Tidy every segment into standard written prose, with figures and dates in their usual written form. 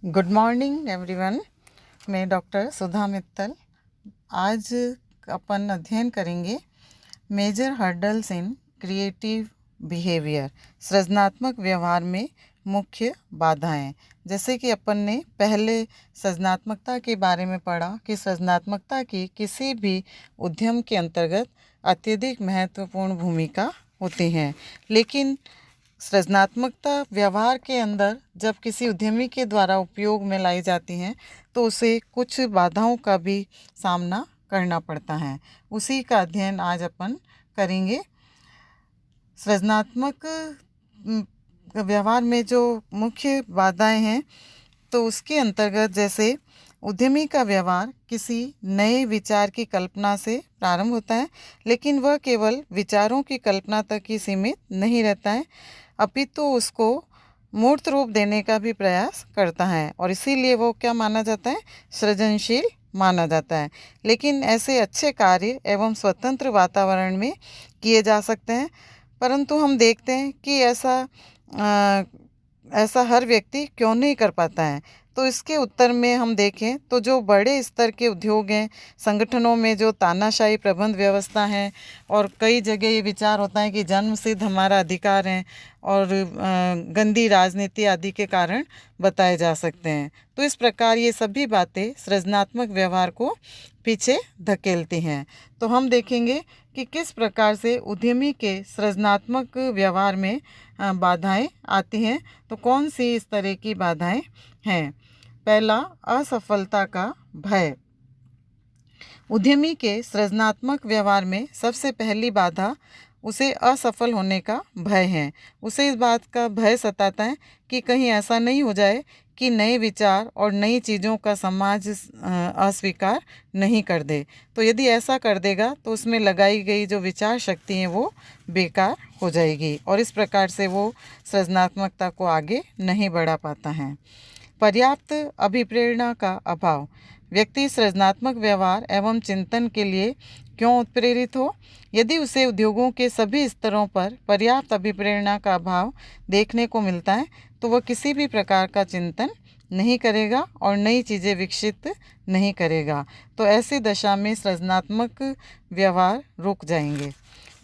Good morning everyone. मैं doctor Sudha Mittal. आज अपन अध्ययन करेंगे major hurdles in creative behaviour, सृजनात्मक व्यवहार में मुख्य बाधाएं। जैसे कि अपन ने पहले सृजनात्मकता के बारे में पढ़ा कि सृजनात्मकता की किसी भी उद्यम के अंतर्गत अत्यधिक महत्वपूर्ण भूमिका होती है, लेकिन सृजनात्मकता व्यवहार के अंदर जब किसी उद्यमी के द्वारा उपयोग में लाई जाती हैं तो उसे कुछ बाधाओं का भी सामना करना पड़ता है। उसी का अध्ययन आज अपन करेंगे। सृजनात्मक व्यवहार में जो मुख्य बाधाएं हैं तो उसके अंतर्गत जैसे उद्यमी का व्यवहार किसी नए विचार की कल्पना से प्रारंभ होता है, लेकिन वह केवल विचारों की कल्पना तक ही सीमित नहीं रहता है, अपितु उसको मूर्त रूप देने का भी प्रयास करता है और इसीलिए वो क्या माना जाता है, सृजनशील माना जाता है। लेकिन ऐसे अच्छे कार्य एवं स्वतंत्र वातावरण में किए जा सकते हैं, परंतु हम देखते हैं कि ऐसा हर व्यक्ति क्यों नहीं कर पाता है। तो इसके उत्तर में हम देखें तो जो बड़े स्तर के उद्योग हैं, संगठनों में जो तानाशाही प्रबंध व्यवस्था है और कई जगह ये विचार होता है कि जन्म सिद्ध हमारा अधिकार है और गंदी राजनीति आदि के कारण बताए जा सकते हैं। तो इस प्रकार ये सभी बातें सृजनात्मक व्यवहार को पीछे धकेलती हैं। तो हम देखेंगे कि किस प्रकार से उद्यमी के सृजनात्मक व्यवहार में बाधाएं आती हैं। तो कौन सी इस तरह की बाधाएं हैं। पहला, असफलता का भय। उद्यमी के सृजनात्मक व्यवहार में सबसे पहली बाधा उसे असफल होने का भय है। उसे इस बात का भय सताता है कि कहीं ऐसा नहीं हो जाए कि नए विचार और नई चीज़ों का समाज अस्वीकार नहीं कर दे। तो यदि ऐसा कर देगा तो उसमें लगाई गई जो विचार शक्ति है वो बेकार हो जाएगी और इस प्रकार से वो सृजनात्मकता को आगे नहीं बढ़ा पाता है। पर्याप्त अभिप्रेरणा का अभाव। व्यक्ति सृजनात्मक व्यवहार एवं चिंतन के लिए क्यों उत्प्रेरित हो? यदि उसे उद्योगों के सभी स्तरों पर पर्याप्त अभिप्रेरणा का अभाव देखने को मिलता है तो वह किसी भी प्रकार का चिंतन नहीं करेगा और नई चीज़ें विकसित नहीं करेगा। तो ऐसी दशा में सृजनात्मक व्यवहार रुक जाएंगे।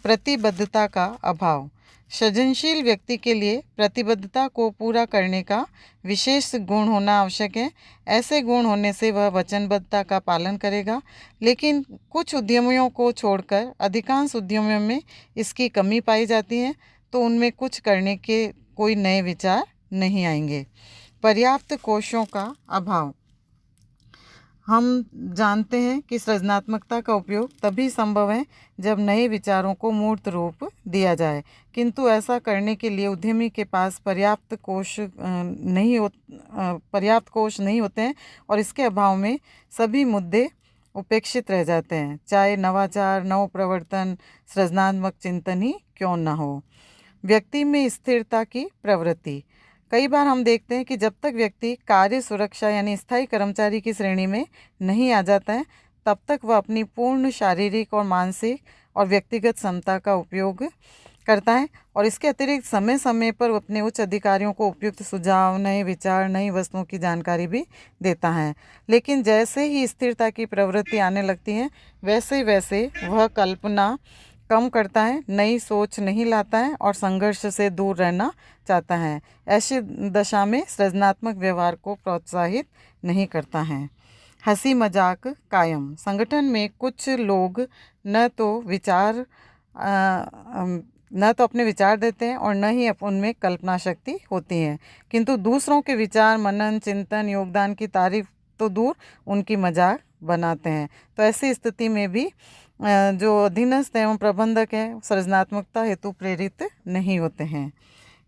प्रतिबद्धता का अभाव। सृजनशील व्यक्ति के लिए प्रतिबद्धता को पूरा करने का विशेष गुण होना आवश्यक है। ऐसे गुण होने से वह वचनबद्धता का पालन करेगा, लेकिन कुछ उद्यमियों को छोड़कर अधिकांश उद्यमियों में इसकी कमी पाई जाती है, तो उनमें कुछ करने के कोई नए विचार नहीं आएंगे। पर्याप्त कोशों का अभाव। हम जानते हैं कि सृजनात्मकता का उपयोग तभी संभव है जब नए विचारों को मूर्त रूप दिया जाए, किंतु ऐसा करने के लिए उद्यमी के पास पर्याप्त कोश नहीं होते हैं और इसके अभाव में सभी मुद्दे उपेक्षित रह जाते हैं, चाहे नवाचार, नव प्रवर्तन, सृजनात्मक चिंतन ही क्यों न हो। व्यक्ति में स्थिरता की प्रवृत्ति। कई बार हम देखते हैं कि जब तक व्यक्ति कार्य सुरक्षा यानी स्थायी कर्मचारी की श्रेणी में नहीं आ जाता है, तब तक वह अपनी पूर्ण शारीरिक और मानसिक और व्यक्तिगत क्षमता का उपयोग करता है और इसके अतिरिक्त समय समय पर अपने उच्च अधिकारियों को उपयुक्त सुझाव, नए विचार, नई वस्तुओं की जानकारी भी देता है। लेकिन जैसे ही स्थिरता की प्रवृत्ति आने लगती है, वैसे वैसे वह कल्पना कम करता है, नई सोच नहीं लाता है और संघर्ष से दूर रहना चाहता है। ऐसी दशा में सृजनात्मक व्यवहार को प्रोत्साहित नहीं करता है। हंसी मजाक कायम। संगठन में कुछ लोग न तो अपने विचार देते हैं और न ही उनमें कल्पना शक्ति होती है, किंतु दूसरों के विचार, मनन, चिंतन, योगदान की तारीफ तो दूर, उनकी मजाक बनाते हैं। तो ऐसी स्थिति में भी जो अधीनस्थ एवं प्रबंधक हैं सृजनात्मकता हेतु प्रेरित नहीं होते हैं।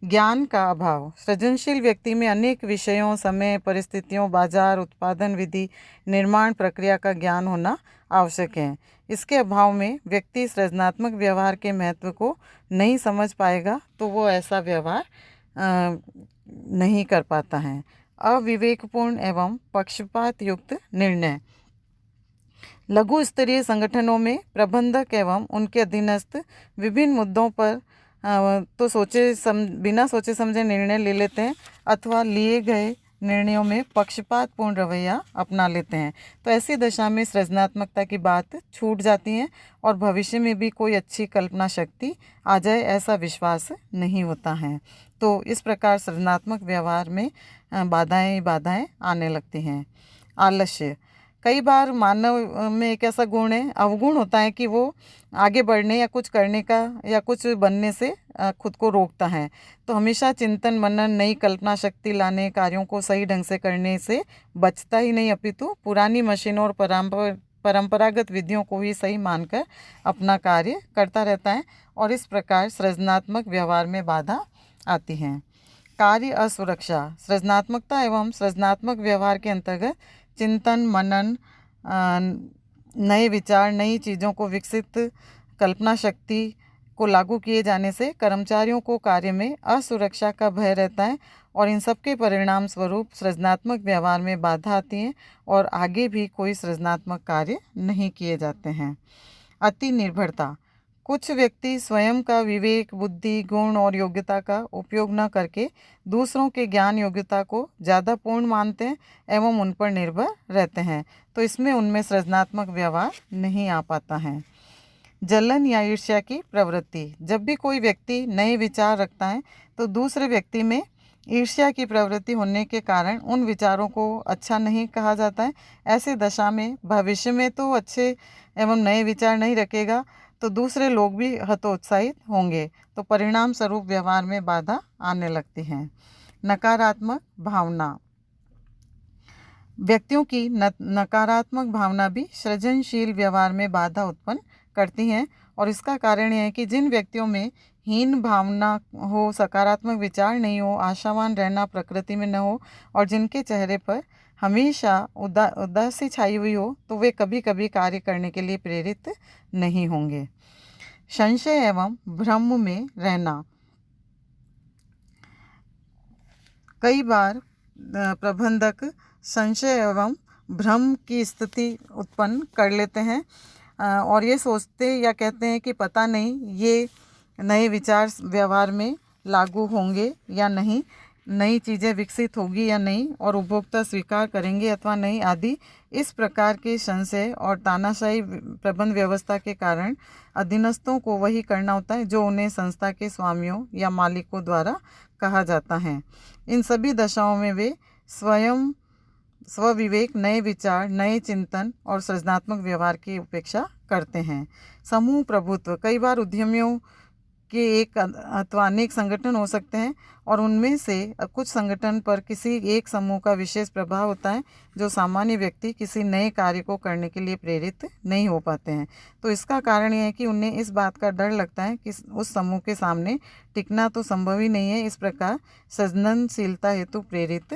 ज्ञान का अभाव। सृजनशील व्यक्ति में अनेक विषयों, समय, परिस्थितियों, बाजार, उत्पादन विधि, निर्माण प्रक्रिया का ज्ञान होना आवश्यक है। इसके अभाव में व्यक्ति सृजनात्मक व्यवहार के महत्व को नहीं समझ पाएगा, तो वो ऐसा व्यवहार नहीं कर पाता है। अविवेकपूर्ण एवं पक्षपात युक्त निर्णय। लघु स्तरीय संगठनों में प्रबंधक एवं उनके अधीनस्थ विभिन्न मुद्दों पर तो बिना सोचे समझे निर्णय ले लेते हैं अथवा लिए गए निर्णयों में पक्षपातपूर्ण रवैया अपना लेते हैं। तो ऐसी दशा में सृजनात्मकता की बात छूट जाती है और भविष्य में भी कोई अच्छी कल्पना शक्ति आ जाए ऐसा विश्वास नहीं होता है। तो इस प्रकार सृजनात्मक व्यवहार में बाधाएं आने लगती हैं। आलस्य, कई बार मानव में एक ऐसा गुण है, अवगुण होता है कि वो आगे बढ़ने या कुछ करने का या कुछ बनने से खुद को रोकता है। तो हमेशा चिंतन मनन, नई कल्पना शक्ति लाने, कार्यों को सही ढंग से करने से बचता ही नहीं, अपितु पुरानी मशीनों और परंपरागत विधियों को ही सही मानकर अपना कार्य करता रहता है और इस प्रकार सृजनात्मक व्यवहार में बाधा आती है। कार्य असुरक्षा, सृजनात्मकता एवं सृजनात्मक व्यवहार के अंतर्गत चिंतन मनन, नए विचार, नई चीज़ों को विकसित, कल्पना शक्ति को लागू किए जाने से कर्मचारियों को कार्य में असुरक्षा का भय रहता है और इन सब के परिणाम स्वरूप सृजनात्मक व्यवहार में बाधा आती है और आगे भी कोई सृजनात्मक कार्य नहीं किए जाते हैं। अति निर्भरता, कुछ व्यक्ति स्वयं का विवेक, बुद्धि, गुण और योग्यता का उपयोग न करके दूसरों के ज्ञान योग्यता को ज़्यादा पूर्ण मानते हैं एवं उन पर निर्भर रहते हैं। तो इसमें उनमें सृजनात्मक व्यवहार नहीं आ पाता है। जलन या ईर्ष्या की प्रवृत्ति, जब भी कोई व्यक्ति नए विचार रखता है तो दूसरे व्यक्ति में ईर्ष्या की प्रवृत्ति होने के कारण उन विचारों को अच्छा नहीं कहा जाता है। ऐसे दशा में भविष्य में तो अच्छे एवं नए विचार नहीं रखेगा तो दूसरे लोग भी हतोत्साहित होंगे, तो परिणाम स्वरूप व्यवहार में बाधा आने लगती है। नकारात्मक भावना, व्यक्तियों की नकारात्मक भावना भी सृजनशील व्यवहार में बाधा उत्पन्न करती हैं और इसका कारण यह है कि जिन व्यक्तियों में हीन भावना हो, सकारात्मक विचार नहीं हो, आशावान रहना प्रकृति में न हो और जिनके चेहरे पर हमेशा उदासी छाई हुई हो, तो वे कभी कभी कार्य करने के लिए प्रेरित नहीं होंगे। संशय एवं भ्रम में रहना, कई बार प्रबंधक संशय एवं भ्रम की स्थिति उत्पन्न कर लेते हैं और ये सोचते या कहते हैं कि पता नहीं ये नए विचार व्यवहार में लागू होंगे या नहीं, नई चीज़ें विकसित होगी या नहीं और उपभोक्ता स्वीकार करेंगे अथवा नहीं आदि। इस प्रकार के संशय और तानाशाही प्रबंध व्यवस्था के कारण अधीनस्थों को वही करना होता है जो उन्हें संस्था के स्वामियों या मालिकों द्वारा कहा जाता है। इन सभी दशाओं में वे स्वयं स्वविवेक, नए विचार, नए चिंतन और सृजनात्मक व्यवहार की उपेक्षा करते हैं। समूह प्रभुत्व, कई बार उद्यमियों के एक अथवा अनेक संगठन हो सकते हैं और उनमें से कुछ संगठन पर किसी एक समूह का विशेष प्रभाव होता है जो सामान्य व्यक्ति किसी नए कार्य को करने के लिए प्रेरित नहीं हो पाते हैं। तो इसका कारण यह है कि उन्हें इस बात का डर लगता है कि उस समूह के सामने टिकना तो संभव ही नहीं है, इस प्रकार सृजनशीलता हेतु प्रेरित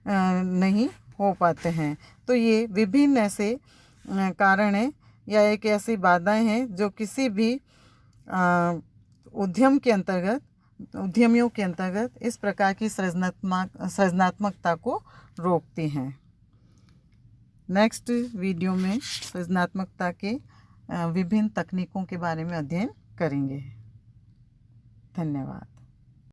नहीं हो पाते हैं। तो ये विभिन्न ऐसे कारण हैं या एक ऐसी बाधाएं हैं जो किसी भी उद्यमियों के अंतर्गत इस प्रकार की सृजनात्मकता को रोकती हैं। नेक्स्ट वीडियो में सृजनात्मकता के विभिन्न तकनीकों के बारे में अध्ययन करेंगे। धन्यवाद।